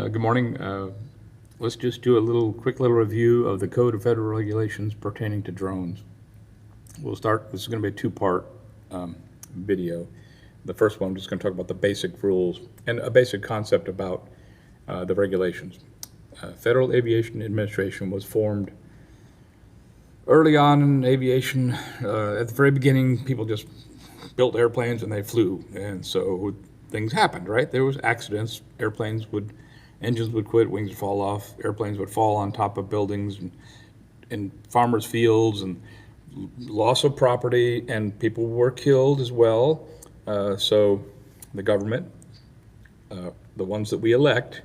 Good morning. Let's just do a quick little review of the Code of Federal Regulations pertaining to drones. We'll start, this is going to be a two-part video. The first one, I'm just going to talk about the basic rules and a basic concept about the regulations. Federal Aviation Administration was formed early on in aviation. At the very beginning, people just built airplanes and they flew, and so things happened, right? There was accidents, engines would quit, wings would fall off, airplanes would fall on top of buildings and farmers' fields, and loss of property, and people were killed as well. So the government, the ones that we elect,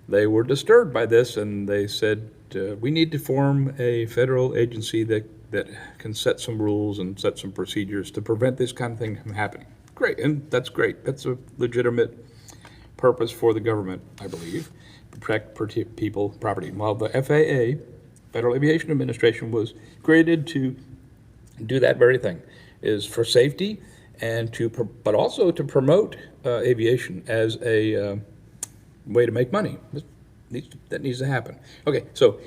they were disturbed by this, and they said, we need to form a federal agency that can set some rules and set some procedures to prevent this kind of thing from happening. Great, and that's great. That's a legitimate purpose for the government, I believe, protect people, property. While the FAA, Federal Aviation Administration, was created to do that very thing, is for safety and but also to promote aviation as a way to make money. That needs to happen. Okay, so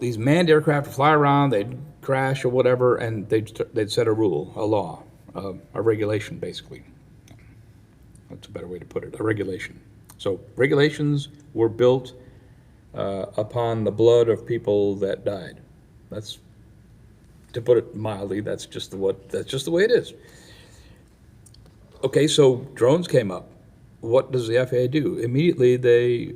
these manned aircraft would fly around, they'd crash or whatever, and they'd set a rule, a law, a regulation, basically. That's a better way to put it, a regulation. So regulations were built upon the blood of people that died. That's, to put it mildly, that's just the way it is. Okay, so drones came up. What does the FAA do? Immediately they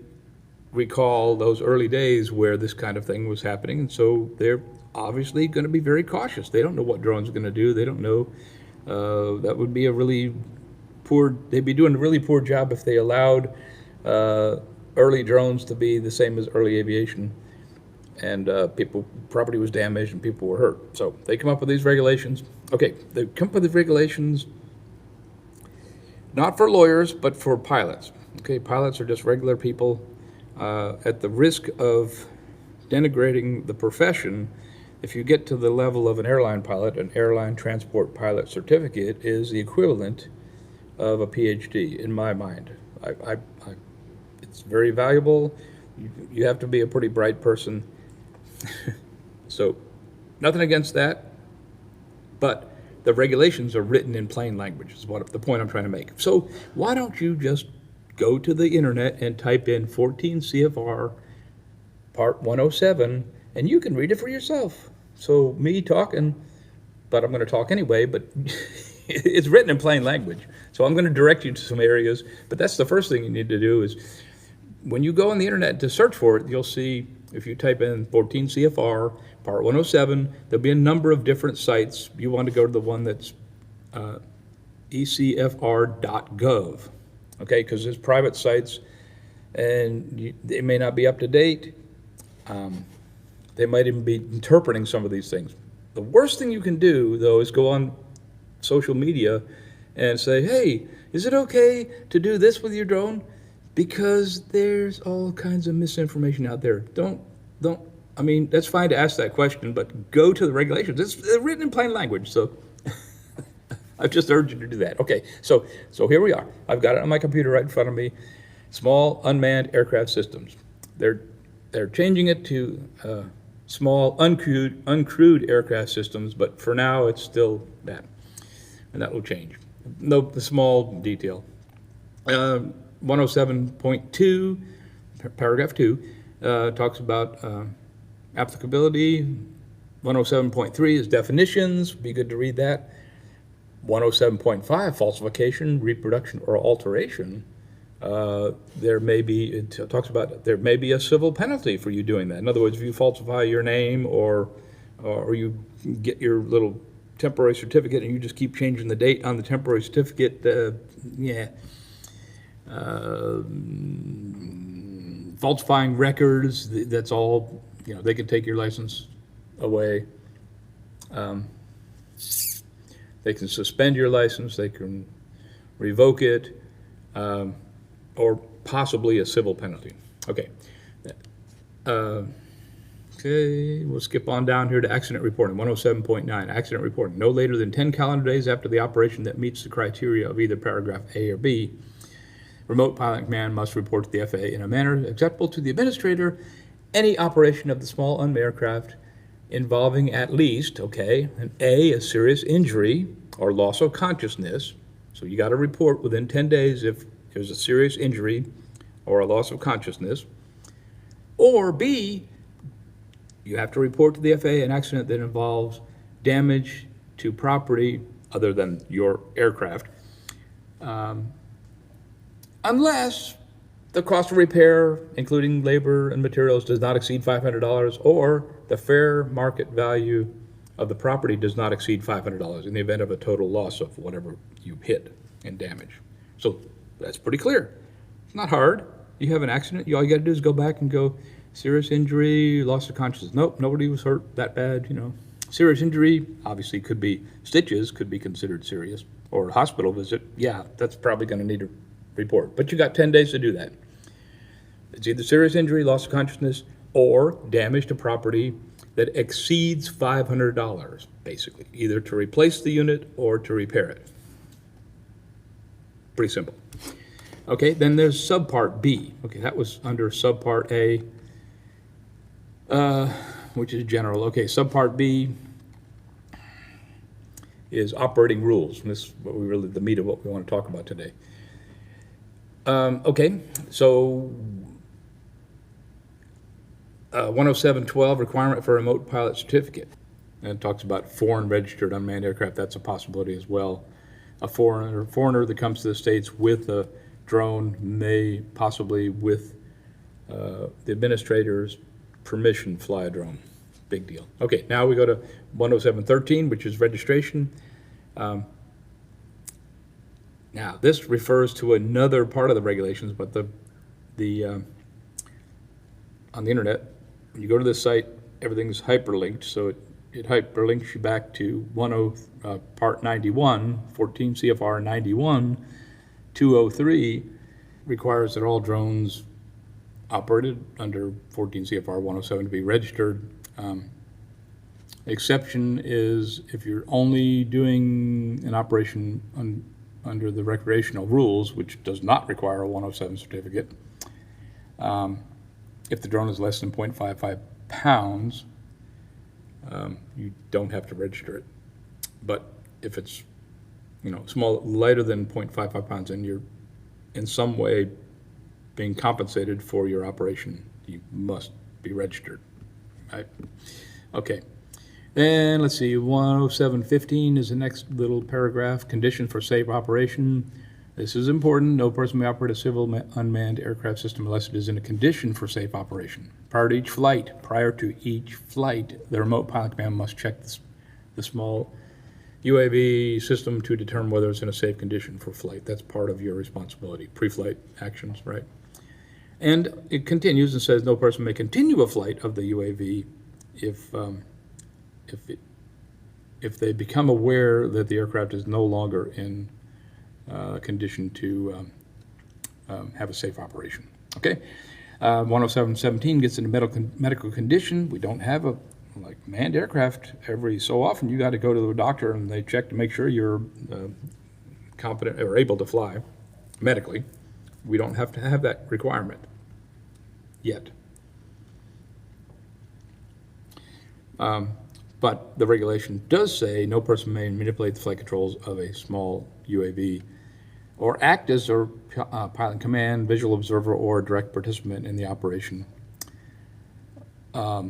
recall those early days where this kind of thing was happening, and so they're obviously going to be very cautious. They don't know what drones are going to do. They don't know. That would be a really poor, they'd be doing a really poor job if they allowed early drones to be the same as early aviation, and property was damaged and people were hurt. So they come up with these regulations. Okay, they come up with the regulations not for lawyers, but for pilots. Okay, pilots are just regular people. At the risk of denigrating the profession, if you get to the level of an airline pilot, an airline transport pilot certificate is the equivalent of a PhD, in my mind. It's very valuable. You have to be a pretty bright person. So, nothing against that, but the regulations are written in plain language, is what the point I'm trying to make. So, why don't you just go to the internet and type in 14 CFR Part 107, and you can read it for yourself. So, me talking, but I'm going to talk anyway, but it's written in plain language. So I'm going to direct you to some areas, but that's the first thing you need to do is when you go on the internet to search for it, you'll see, if you type in 14 CFR, Part 107, there'll be a number of different sites. You want to go to the one that's ecfr.gov, okay, because there's private sites, and they may not be up to date. They might even be interpreting some of these things. The worst thing you can do, though, is go on social media and say, hey, is it okay to do this with your drone? Because there's all kinds of misinformation out there. I mean, that's fine to ask that question, but go to the regulations. It's written in plain language, so I've just urged you to do that. Okay, so here we are. I've got it on my computer right in front of me. Small unmanned aircraft systems. They're changing it to small uncrewed aircraft systems, but for now it's still that, and that will change. No, the small detail. 107.2, paragraph 2, talks about applicability. 107.3 is definitions. Be good to read that. 107.5, falsification, reproduction, or alteration. It talks about there may be a civil penalty for you doing that. In other words, if you falsify your name or you get your little temporary certificate and you just keep changing the date on the temporary certificate, falsifying records, that's all, they can take your license away. They can suspend your license, they can revoke it, or possibly a civil penalty. Okay. Okay, we'll skip on down here to accident reporting, 107.9, accident reporting. No later than 10 calendar days after the operation that meets the criteria of either paragraph A or B Remote pilot command must report to the FAA in a manner acceptable to the administrator any operation of the small unmanned aircraft involving at least, a serious injury or loss of consciousness. So you got to report within 10 days if there's a serious injury or a loss of consciousness. Or B, you have to report to the FAA an accident that involves damage to property other than your aircraft, unless the cost of repair, including labor and materials, does not exceed $500, or the fair market value of the property does not exceed $500 in the event of a total loss of whatever you hit and damage. So that's pretty clear. It's not hard. You have an accident, all you got to do is go back and go, serious injury, loss of consciousness. Nope, nobody was hurt that bad, Serious injury, obviously could be stitches, could be considered serious, or a hospital visit. Yeah, that's probably going to need a report. But you got 10 days to do that. It's either serious injury, loss of consciousness, or damage to property that exceeds $500, basically, either to replace the unit or to repair it. Pretty simple. Okay, then there's subpart B. Okay, that was under subpart A, which is general. Okay, subpart B is operating rules. And this is what the meat of what we want to talk about today. Okay, so 107.12, requirement for a remote pilot certificate. And it talks about foreign registered unmanned aircraft. That's a possibility as well. A foreigner that comes to the States with a drone may possibly, with the administrator's permission, fly a drone. Big deal. Okay, now we go to 107.13, which is registration. Now, this refers to another part of the regulations, but on the internet, when you go to this site, everything's hyperlinked, so it hyperlinks you back to part 91, 14 CFR 91, 203, requires that all drones operated under 14 CFR 107 to be registered. Exception is if you're only doing an operation under the recreational rules, which does not require a 107 certificate. If the drone is less than 0.55 pounds, you don't have to register it. But if it's lighter than 0.55 pounds and you're in some way being compensated for your operation, you must be registered. Right? Okay. Then let's see, 107.15 is the next little paragraph, condition for safe operation. This is important. No person may operate a civil unmanned aircraft system unless it is in a condition for safe operation. Prior to each flight, the remote pilot command must check the small UAV system to determine whether it's in a safe condition for flight. That's part of your responsibility, pre-flight actions, right? And it continues and says no person may continue a flight of the UAV if they become aware that the aircraft is no longer in condition to have a safe operation. Okay, 107.17 gets into medical condition. We don't have manned aircraft. Every so often you got to go to the doctor and they check to make sure you're competent or able to fly medically. We don't have to have that requirement yet. But the regulation does say no person may manipulate the flight controls of a small UAV or act as a pilot in command, visual observer, or direct participant in the operation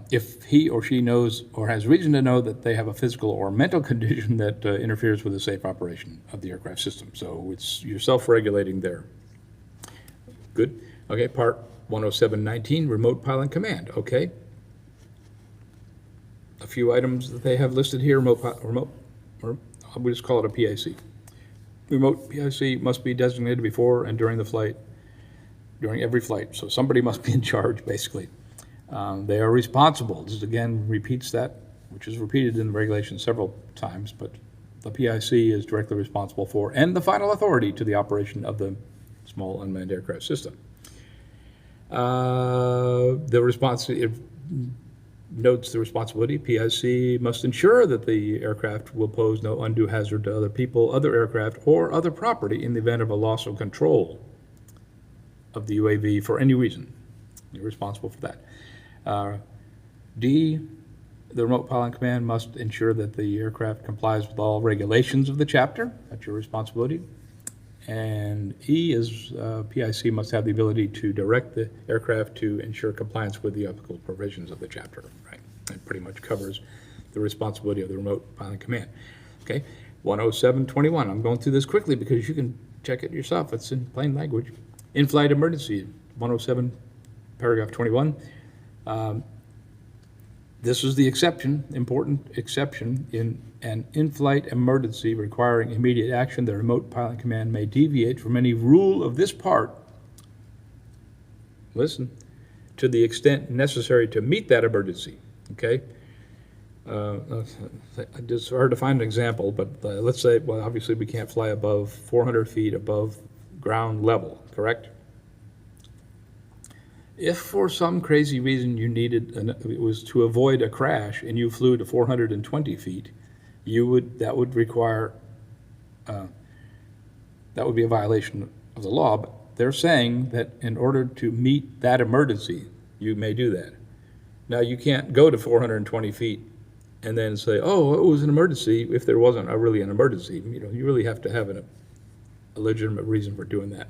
if he or she knows or has reason to know that they have a physical or mental condition that interferes with the safe operation of the aircraft system. So you're self-regulating there. Good. Okay, part 107.19, remote pilot command. Okay. A few items that they have listed here, or we just call it a PIC. Remote PIC must be designated before and during the flight, during every flight. So somebody must be in charge, basically. They are responsible. This again repeats that, which is repeated in the regulation several times, but the PIC is directly responsible for and the final authority to the operation of the small unmanned aircraft system. It notes the responsibility. PIC must ensure that the aircraft will pose no undue hazard to other people, other aircraft, or other property in the event of a loss of control. of the UAV for any reason. You're responsible for that. D, the remote pilot command must ensure that the aircraft complies with all regulations of the chapter. That's your responsibility. And E is PIC must have the ability to direct the aircraft to ensure compliance with the applicable provisions of the chapter. Right. That pretty much covers the responsibility of the remote pilot command. Okay. 107.21. I'm going through this quickly because you can check it yourself. It's in plain language. In-flight emergency. 107, paragraph 21. This is the exception, important exception. In an in-flight emergency requiring immediate action, the remote pilot command may deviate from any rule of this part, listen, to the extent necessary to meet that emergency, okay? It's hard to find an example, but let's say, well, obviously we can't fly above 400 feet above ground level, correct? If for some crazy reason you needed, it was to avoid a crash and you flew to 420 feet, that would require, that would be a violation of the law. But they're saying that in order to meet that emergency, you may do that. Now, you can't go to 420 feet and then say, oh, it was an emergency, if there wasn't really an emergency. You know, you really have to have a legitimate reason for doing that.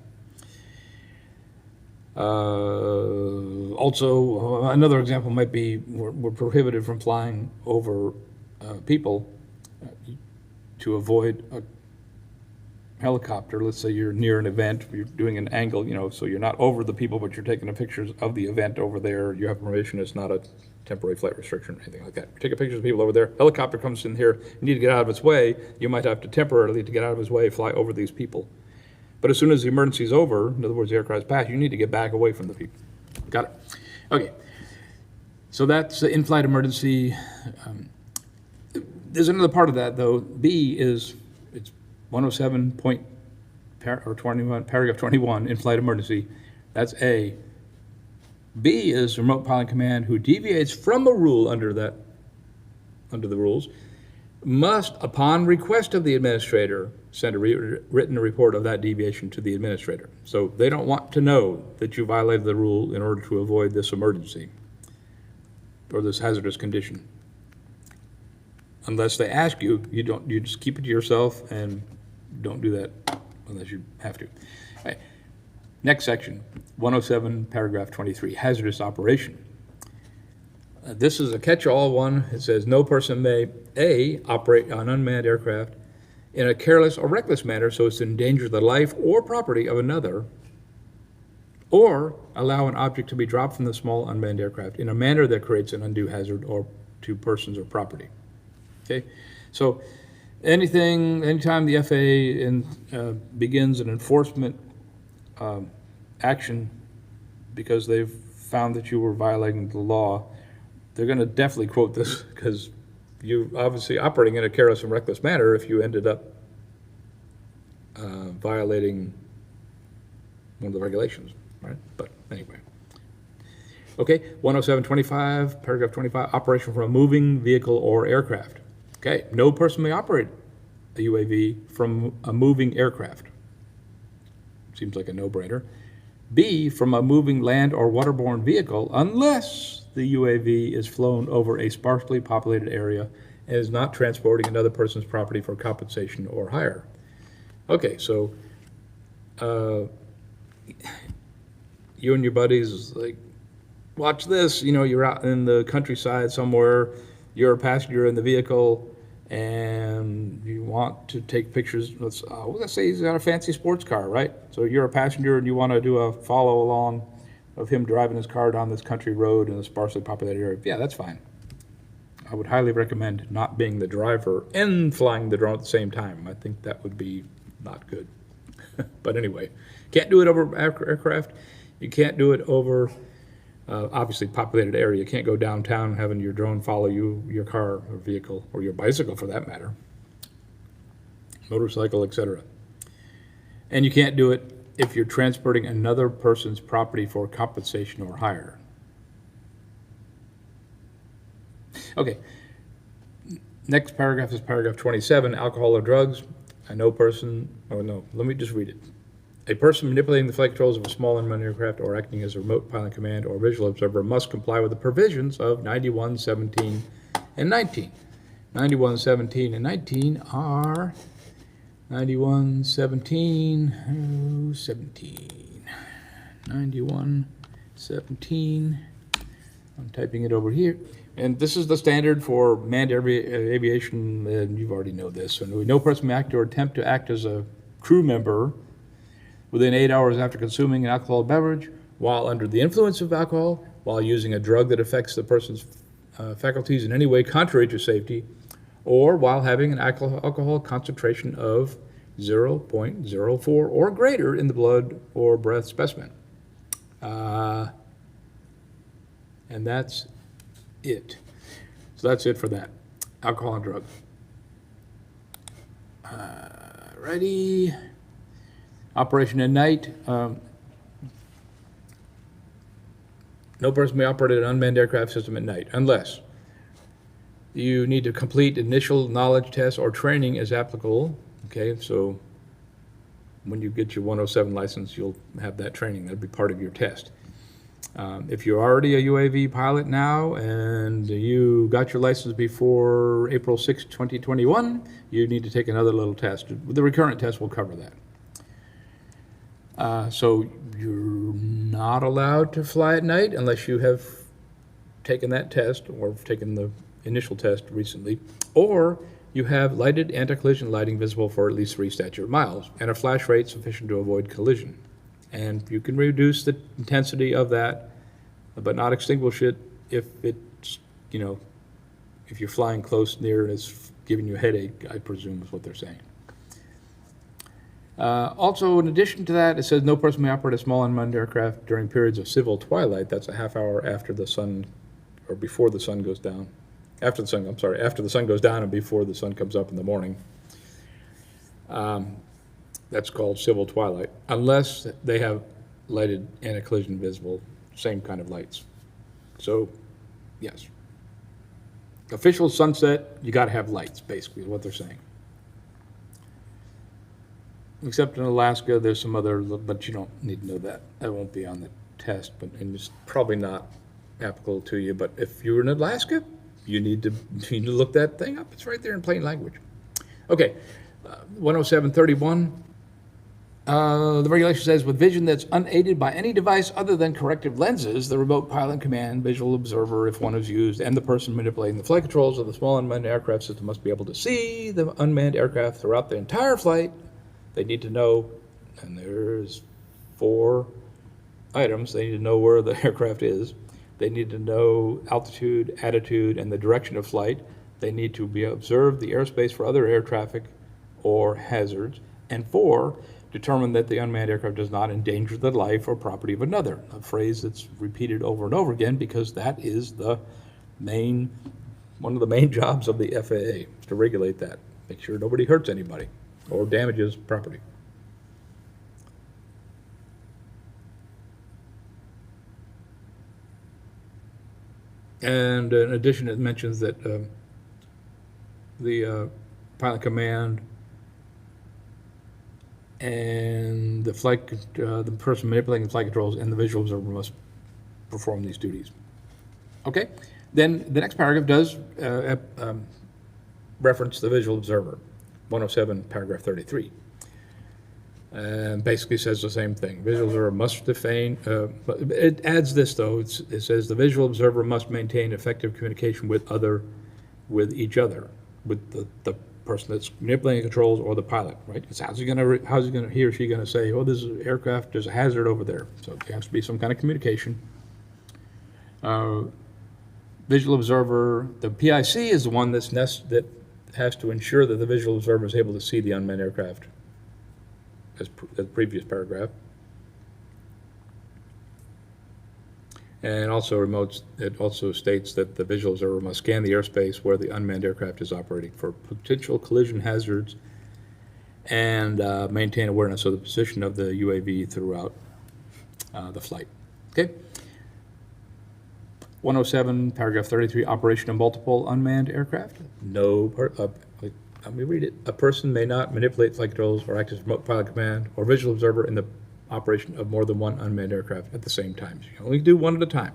Also, another example might be we're prohibited from flying over people to avoid a helicopter. Let's say you're near an event, you're doing an angle, you know, so you're not over the people, but you're taking the pictures of the event over there. You have permission. It's not a temporary flight restriction or anything like that. You're taking pictures of people over there. Helicopter comes in here. You need to get out of its way. You might have to temporarily, to get out of its way, fly over these people. But as soon as the emergency is over, in other words, the aircraft's passed, you need to get back away from the people. Got it? Okay. So that's the in-flight emergency. There's another part of that, though. B is, it's 107 paragraph 21, in-flight emergency. That's A. B is remote pilot command who deviates from a rule under the rules must, upon request of the administrator, send a written report of that deviation to the administrator. So they don't want to know that you violated the rule in order to avoid this emergency or this hazardous condition. Unless they ask you, you just keep it to yourself and don't do that unless you have to. All right. Next section, 107, paragraph 23, hazardous operation. This is a catch-all one. It says no person may, A, operate an unmanned aircraft in a careless or reckless manner so as to endanger the life or property of another, or allow an object to be dropped from the small unmanned aircraft in a manner that creates an undue hazard to persons or property. Okay, so anytime the FAA begins an enforcement action because they've found that you were violating the law, they're going to definitely quote this because you're obviously operating in a careless and reckless manner if you ended up violating one of the regulations, right? But anyway. Okay, 107.25, paragraph 25, operation from a moving vehicle or aircraft. Okay, no person may operate a UAV from a moving aircraft. Seems like a no-brainer. B, from a moving land or waterborne vehicle, unless the UAV is flown over a sparsely populated area and is not transporting another person's property for compensation or hire. Okay, so you and your buddies, like, watch this, you know, you're out in the countryside somewhere, you're a passenger in the vehicle, and you want to take pictures. Let's say he's got a fancy sports car, right? So you're a passenger and you want to do a follow along of him driving his car down this country road in a sparsely populated area. Yeah, that's fine. I would highly recommend not being the driver and flying the drone at the same time. I think that would be not good. But anyway, can't do it over aircraft. You can't do it over obviously populated area. You can't go downtown having your drone follow you, your car or vehicle, or your bicycle for that matter, motorcycle, etc. And you can't do it if you're transporting another person's property for compensation or hire. Okay, next paragraph is paragraph 27, alcohol or drugs. No person, oh no, let me just read it. A person manipulating the flight controls of a small unmanned aircraft or acting as a remote pilot command or visual observer must comply with the provisions of 91.17 and 19. 91.17 and 19 are 91.17, 17. 91.17. I'm typing it over here. And this is the standard for manned aviation, and you already know this. So no person may act or attempt to act as a crew member within 8 hours after consuming an alcoholic beverage, while under the influence of alcohol, while using a drug that affects the person's faculties in any way contrary to safety, or while having an alcohol concentration of 0.04 or greater in the blood or breath specimen. And that's it. So that's it for that. Alcohol and drugs. Ready? Operation at night. No person may operate an unmanned aircraft system at night unless you need to complete initial knowledge tests or training as applicable. Okay, so when you get your 107 license, you'll have that training. That'll be part of your test. If you're already a UAV pilot now and you got your license before April 6, 2021, you need to take another little test. The recurrent test will cover that. So you're not allowed to fly at night unless you have taken that test or taken the initial test recently, or you have lighted anti-collision lighting visible for at least 3 statute miles and a flash rate sufficient to avoid collision. And you can reduce the intensity of that, but not extinguish it if it's, if you're flying close near and it's giving you a headache, I presume is what they're saying. Also, in addition to that, it says no person may operate a small unmanned aircraft during periods of civil twilight. That's a half hour after the sun, or before the sun goes down. After the sun goes down and before the sun comes up in the morning. That's called civil twilight, unless they have lighted anti-collision visible, same kind of lights. So, yes. Official sunset, you got to have lights, basically, is what they're saying. Except in Alaska, there's some other, but you don't need to know that. That won't be on the test, but and it's probably not applicable to you. But if you're in Alaska, you need to look that thing up. It's right there in plain language. Okay, 107.31. The regulation says, with vision that's unaided by any device other than corrective lenses, the remote pilot command, visual observer, if one is used, and the person manipulating the flight controls of the small unmanned aircraft system must be able to see the unmanned aircraft throughout the entire flight. They need to know, and there's 4 items. They need to know where the aircraft is. They need to know altitude, attitude, and the direction of flight. They need to observe the airspace for other air traffic or hazards. And 4, determine that the unmanned aircraft does not endanger the life or property of another. A phrase that's repeated over and over again because that is one of the main jobs of the FAA, is to regulate that. Make sure nobody hurts anybody or damages property. And in addition, it mentions that the pilot command and the person manipulating the flight controls and the visual observer must perform these duties. Okay, then the next paragraph does reference the visual observer, 107, paragraph 33. And basically says the same thing. Visual observer must define, but it adds this though, it says the visual observer must maintain effective communication with each other, with the person that's manipulating controls or the pilot, right? Because he or she gonna say, oh, this is aircraft, there's a hazard over there. So there has to be some kind of communication. Visual observer, the PIC is the one that has to ensure that the visual observer is able to see the unmanned aircraft, as the previous paragraph. And also it also states that the visual observer must scan the airspace where the unmanned aircraft is operating for potential collision hazards and maintain awareness of the position of the UAV throughout the flight. Okay. 107, paragraph 33, operation of multiple unmanned aircraft. No, let me read it. A person may not manipulate flight controls or act as remote pilot command or visual observer in the operation of more than one unmanned aircraft at the same time. So you can only do one at a time.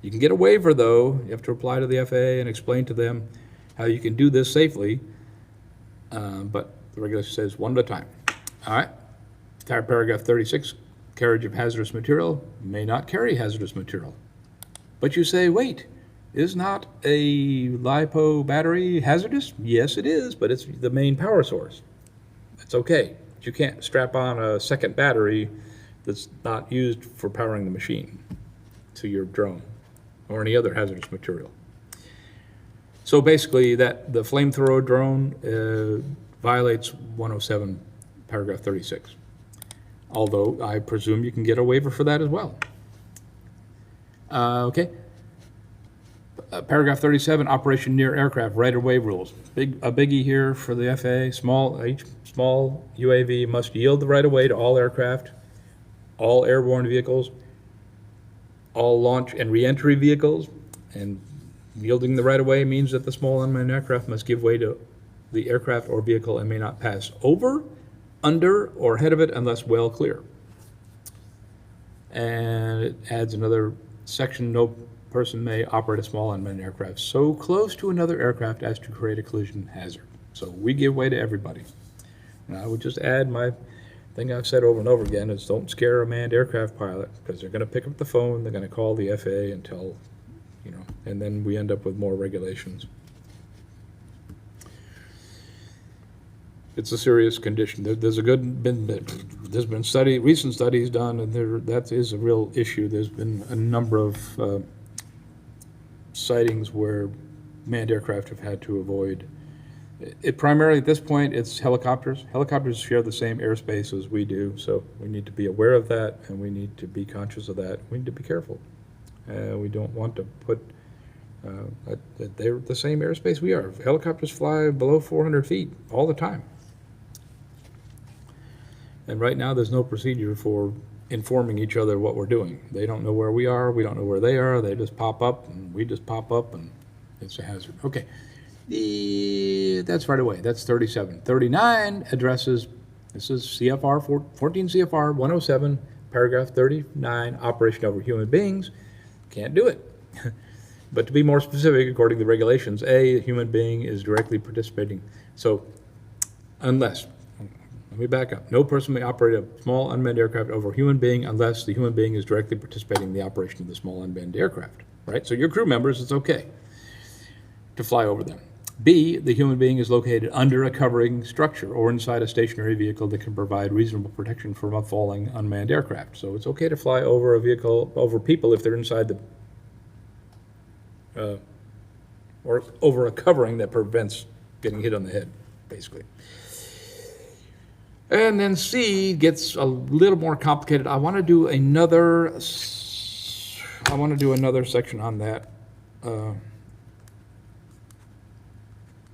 You can get a waiver, though. You have to apply to the FAA and explain to them how you can do this safely, but the regulation says one at a time. All right. Paragraph 36, carriage of hazardous material may not carry hazardous material. But you say, wait, is not a LiPo battery hazardous? Yes, it is, but it's the main power source. It's okay. But you can't strap on a second battery that's not used for powering the machine to your drone or any other hazardous material. So basically, that the flamethrower drone violates 107, paragraph 36. Although I presume you can get a waiver for that as well. Okay. Paragraph 37, operation near aircraft, right-of-way rules. A biggie here for the FAA. Each small UAV must yield the right-of-way to all aircraft, all airborne vehicles, all launch and re-entry vehicles. And yielding the right-of-way means that the small unmanned aircraft must give way to the aircraft or vehicle and may not pass over, under, or ahead of it unless well clear. And it adds another section, no person may operate a small unmanned aircraft so close to another aircraft as to create a collision hazard. So we give way to everybody. And I would just add my thing I've said over and over again is don't scare a manned aircraft pilot, because they're going to pick up the phone, they're going to call the FAA and tell, and then we end up with more regulations. It's a serious condition. There's been recent studies done, and that is a real issue. There's been a number of sightings where manned aircraft have had to avoid. It primarily, at this point, it's helicopters. Helicopters share the same airspace as we do, so we need to be aware of that, and we need to be conscious of that. We need to be careful. We don't want to put, they're the same airspace we are. Helicopters fly below 400 feet all the time. And right now, there's no procedure for informing each other what we're doing. They don't know where we are, we don't know where they are, they just pop up, and we just pop up, and it's a hazard. Okay, that's right away, that's 37. 39 addresses, this is CFR 14 CFR 107, paragraph 39, operation over human beings. Can't do it. But to be more specific, according to the regulations, a human being is directly participating. So, unless, let me back up. No person may operate a small unmanned aircraft over a human being unless the human being is directly participating in the operation of the small unmanned aircraft, right? So your crew members, it's okay to fly over them. B, the human being is located under a covering structure or inside a stationary vehicle that can provide reasonable protection from a falling unmanned aircraft. So it's okay to fly over a vehicle, over people if they're inside the, or over a covering that prevents getting hit on the head, basically. And then C gets a little more complicated. I want to do another section on that,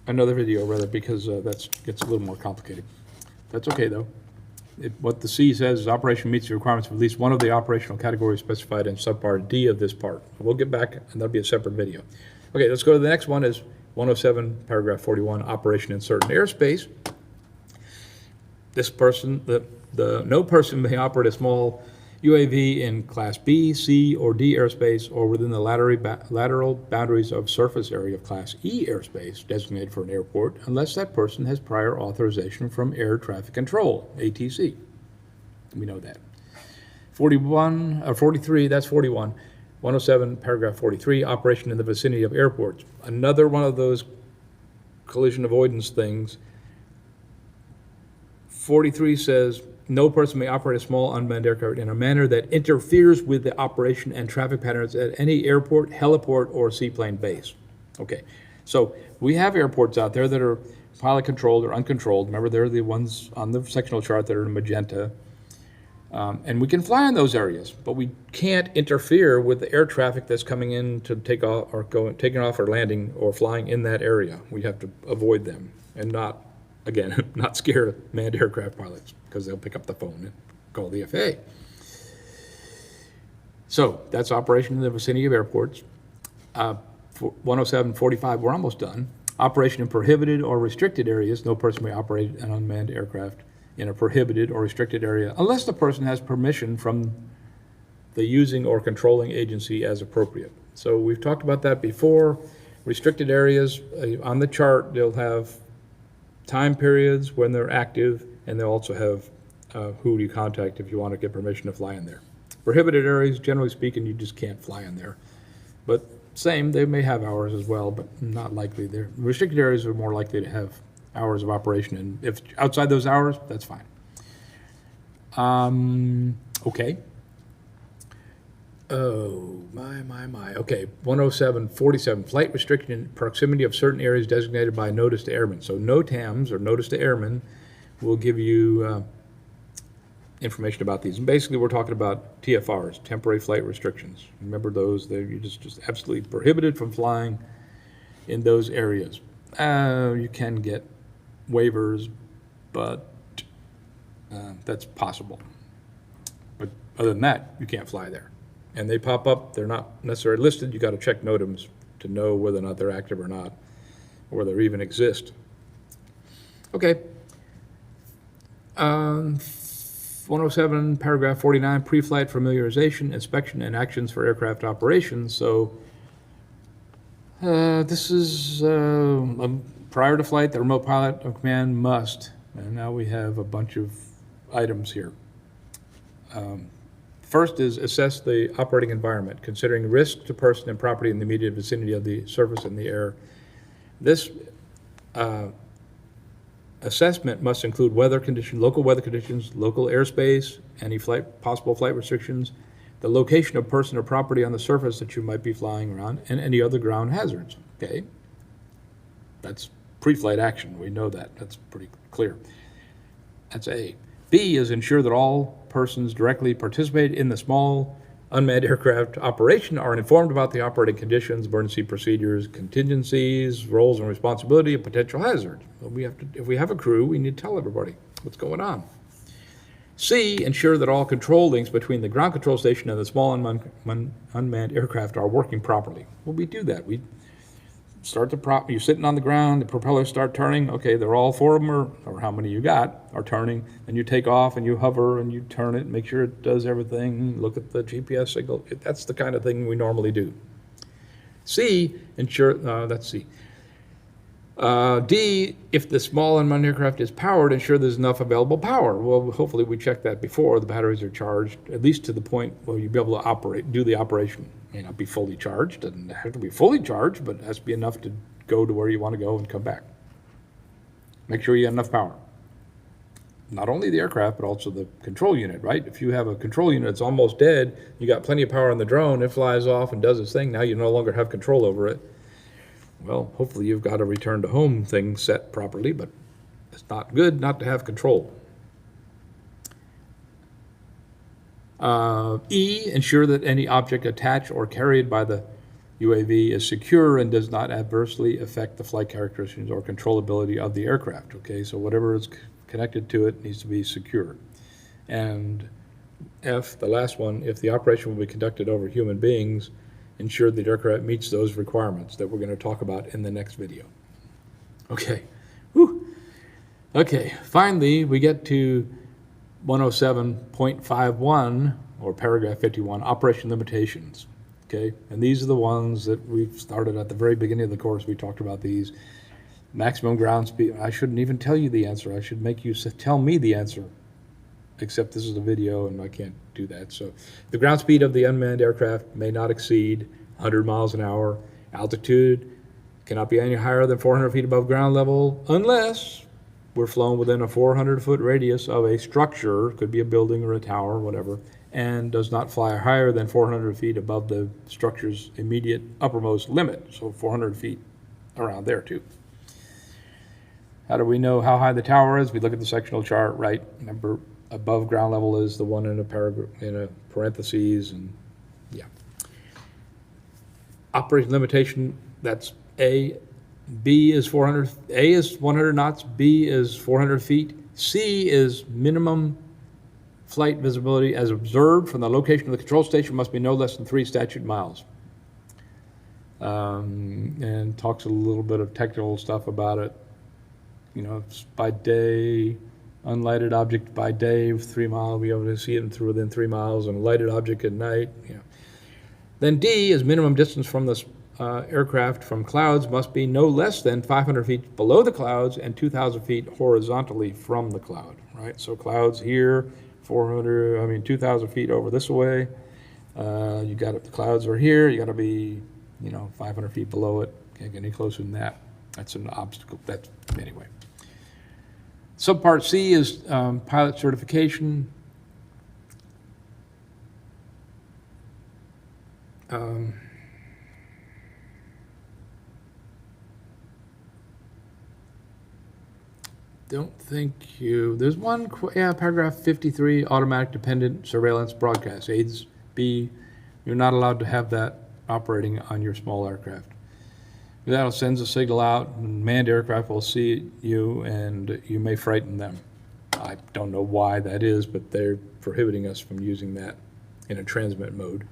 another video rather, because that gets a little more complicated. That's okay though. What the C says is operation meets the requirements of at least one of the operational categories specified in subpart D of this part. We'll get back, and that'll be a separate video. Okay, let's go to the next one. Is 107, paragraph 41, operation in certain airspace. This person, no person may operate a small UAV in Class B, C, or D airspace or within the lateral boundaries of surface area of Class E airspace designated for an airport unless that person has prior authorization from Air Traffic Control, ATC. We know that. 43, that's 41. 107, paragraph 43, operation in the vicinity of airports. Another one of those collision avoidance things. 43 says, no person may operate a small unmanned aircraft in a manner that interferes with the operation and traffic patterns at any airport, heliport, or seaplane base. Okay, so we have airports out there that are pilot controlled or uncontrolled. Remember, they're the ones on the sectional chart that are in magenta. And we can fly in those areas, but we can't interfere with the air traffic that's coming in to take off or taking off or landing or flying in that area. We have to avoid them and not, again, not scare manned aircraft pilots because they'll pick up the phone and call the FAA. So that's operation in the vicinity of airports. 107, 45, we're almost done. Operation in prohibited or restricted areas. No person may operate an unmanned aircraft in a prohibited or restricted area unless the person has permission from the using or controlling agency as appropriate. So we've talked about that before. Restricted areas, on the chart, they'll have time periods when they're active, and they'll also have who do you contact if you want to get permission to fly in there. Prohibited areas, generally speaking, you just can't fly in there. But same, they may have hours as well, but not likely. They're restricted areas are more likely to have hours of operation, and if outside those hours, that's fine. Okay. Oh, my. Okay, 107.47, flight restriction in proximity of certain areas designated by notice to airmen. So NOTAMs, or notice to airmen, will give you information about these. And basically, we're talking about TFRs, temporary flight restrictions. Remember those, you're just absolutely prohibited from flying in those areas. You can get waivers, but that's possible. But other than that, you can't fly there. And they pop up, they're not necessarily listed. You got to check NOTAMs to know whether or not they're active or not, or whether they even exist. Okay. 107, paragraph 49, pre-flight familiarization, inspection, and actions for aircraft operations. So this is prior to flight, the remote pilot of command must, and now we have a bunch of items here. First is assess the operating environment, considering risk to person and property in the immediate vicinity of the surface and the air. This assessment must include weather conditions, local airspace, any possible flight restrictions, the location of person or property on the surface that you might be flying around, and any other ground hazards. Okay, that's pre-flight action. We know that. That's pretty clear. That's A. B is ensure that all persons directly participate in the small unmanned aircraft operation are informed about the operating conditions, emergency procedures, contingencies, roles and responsibility, and potential hazards. Well, if we have a crew, we need to tell everybody what's going on. C, ensure that all control links between the ground control station and the small unmanned aircraft are working properly. Well, we do that. We start you're sitting on the ground, the propellers start turning. Okay, they're all four of them, or how many you got, are turning. And you take off and you hover and you turn it, make sure it does everything, look at the GPS signal. That's the kind of thing we normally do. C, that's C. D, if the small unmanned aircraft is powered, ensure there's enough available power. Well, hopefully we check that before the batteries are charged, at least to the point where you'll be able to do the operation. May not be fully charged, doesn't have to be fully charged, but it has to be enough to go to where you want to go and come back. Make sure you have enough power. Not only the aircraft, but also the control unit, right? If you have a control unit that's almost dead, you got plenty of power on the drone, it flies off and does its thing, now you no longer have control over it. Well, hopefully you've got a return to home thing set properly, but it's not good not to have control. E, ensure that any object attached or carried by the UAV is secure and does not adversely affect the flight characteristics or controllability of the aircraft. Okay, so whatever is connected to it needs to be secure. And F, the last one, if the operation will be conducted over human beings, ensure the aircraft meets those requirements that we're going to talk about in the next video. Okay. Whew. Okay, finally, we get to 107.51, or paragraph 51, operation limitations. Okay, and these are the ones that we've started at the very beginning of the course. We talked about these. Maximum ground speed. I shouldn't even tell you the answer. I should make you tell me the answer, except this is a video and I can't do that. So the ground speed of the unmanned aircraft may not exceed 100 miles an hour. Altitude cannot be any higher than 400 feet above ground level unless we're flown within a 400-foot radius of a structure, could be a building or a tower or whatever, and does not fly higher than 400 feet above the structure's immediate uppermost limit. So 400 feet around there too. How do we know how high the tower is? We look at the sectional chart, right? Remember, above ground level is the one in a paragraph, in a parentheses, and yeah. Operation limitation, that's A. B is 400, A is 100 knots, B is 400 feet, C is minimum flight visibility as observed from the location of the control station must be no less than 3 statute miles. and talks a little bit of technical stuff about it. You know, it's by day, unlighted object by day, 3 miles, be able to see it within 3 miles, and a lighted object at night. You know. Then D is minimum distance from the aircraft from clouds must be no less than 500 feet below the clouds and 2,000 feet horizontally from the cloud, right? So clouds here, 2,000 feet over this way. You got it, the clouds are here, you got to be, 500 feet below it. Can't get any closer than that. That's an obstacle. That's, anyway. Subpart C is pilot certification. Don't think there's one, paragraph 53, automatic dependent surveillance broadcast, AIDS B. You're not allowed to have that operating on your small aircraft. That sends a signal out, and manned aircraft will see you, and you may frighten them. I don't know why that is, but they're prohibiting us from using that in a transmit mode.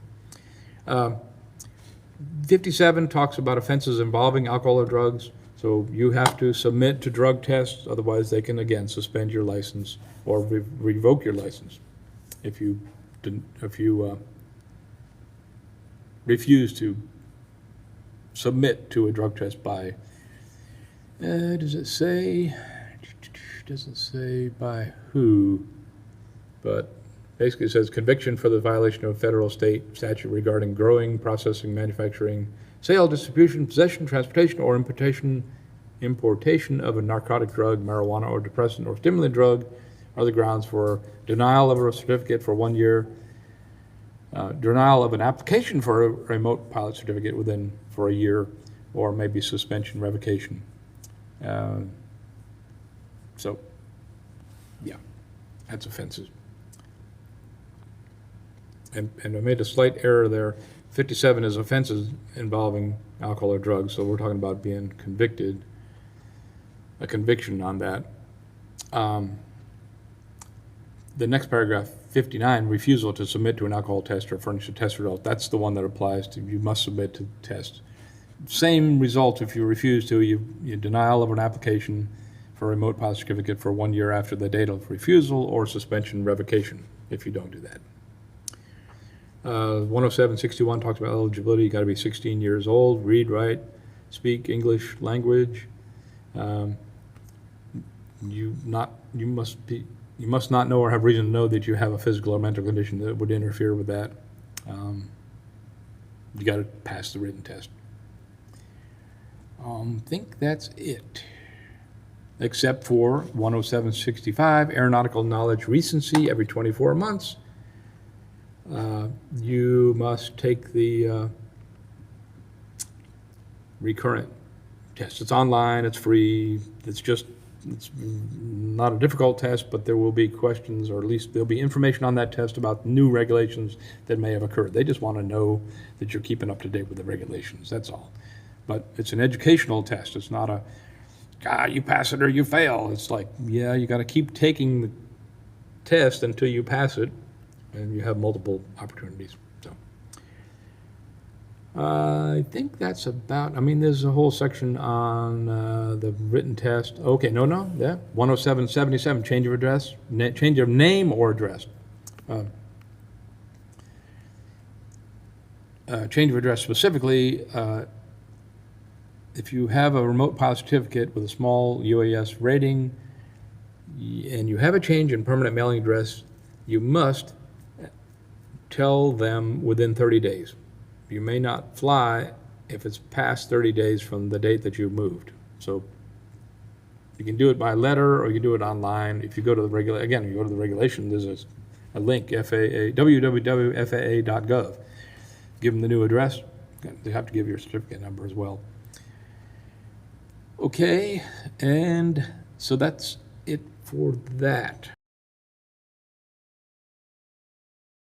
57 talks about offenses involving alcohol or drugs. So you have to submit to drug tests, otherwise they can, again, suspend your license or revoke your license if you refuse to submit to a drug test by, does it say? Doesn't say by who, but basically it says conviction for the violation of federal state statute regarding growing, processing, manufacturing, sale, distribution, possession, transportation, or importation of a narcotic drug, marijuana, or depressant, or stimulant drug are the grounds for denial of a certificate for 1 year, denial of an application for a remote pilot certificate for a year, or maybe suspension, revocation. So, yeah, that's offenses. And I made a slight error there. 57 is offenses involving alcohol or drugs, so we're talking about being convicted, a conviction on that. The next paragraph, 59, refusal to submit to an alcohol test or furnish a test result. That's the one that applies to you must submit to the test. Same result if you refuse to, you denial of an application for a remote pilot certificate for 1 year after the date of refusal, or suspension, revocation if you don't do that. 107-61 talks about eligibility. You got to be 16 years old, read, write, speak English language. You must not know or have reason to know that you have a physical or mental condition that would interfere with that. You got to pass the written test. I think that's it, except for 107-65, aeronautical knowledge recency every 24 months. You must take the recurrent test. It's online, it's free, it's not a difficult test, but there will be questions, or at least there'll be information on that test about new regulations that may have occurred. They just want to know that you're keeping up to date with the regulations, that's all. But it's an educational test. It's not you pass it or you fail. It's like, yeah, you got to keep taking the test until you pass it, and you have multiple opportunities. So I think that's about, there's a whole section on the written test. Okay, yeah, 107-77, change of address, change of name or address. Change of address specifically, if you have a remote pilot certificate with a small UAS rating and you have a change in permanent mailing address, you must tell them within 30 days. You may not fly if it's past 30 days from the date that you moved. So you can do it by letter or you can do it online. If you go to the regulation, there's a link, www.faa.gov. Give them the new address. They have to give your certificate number as well. Okay, and so that's it for that.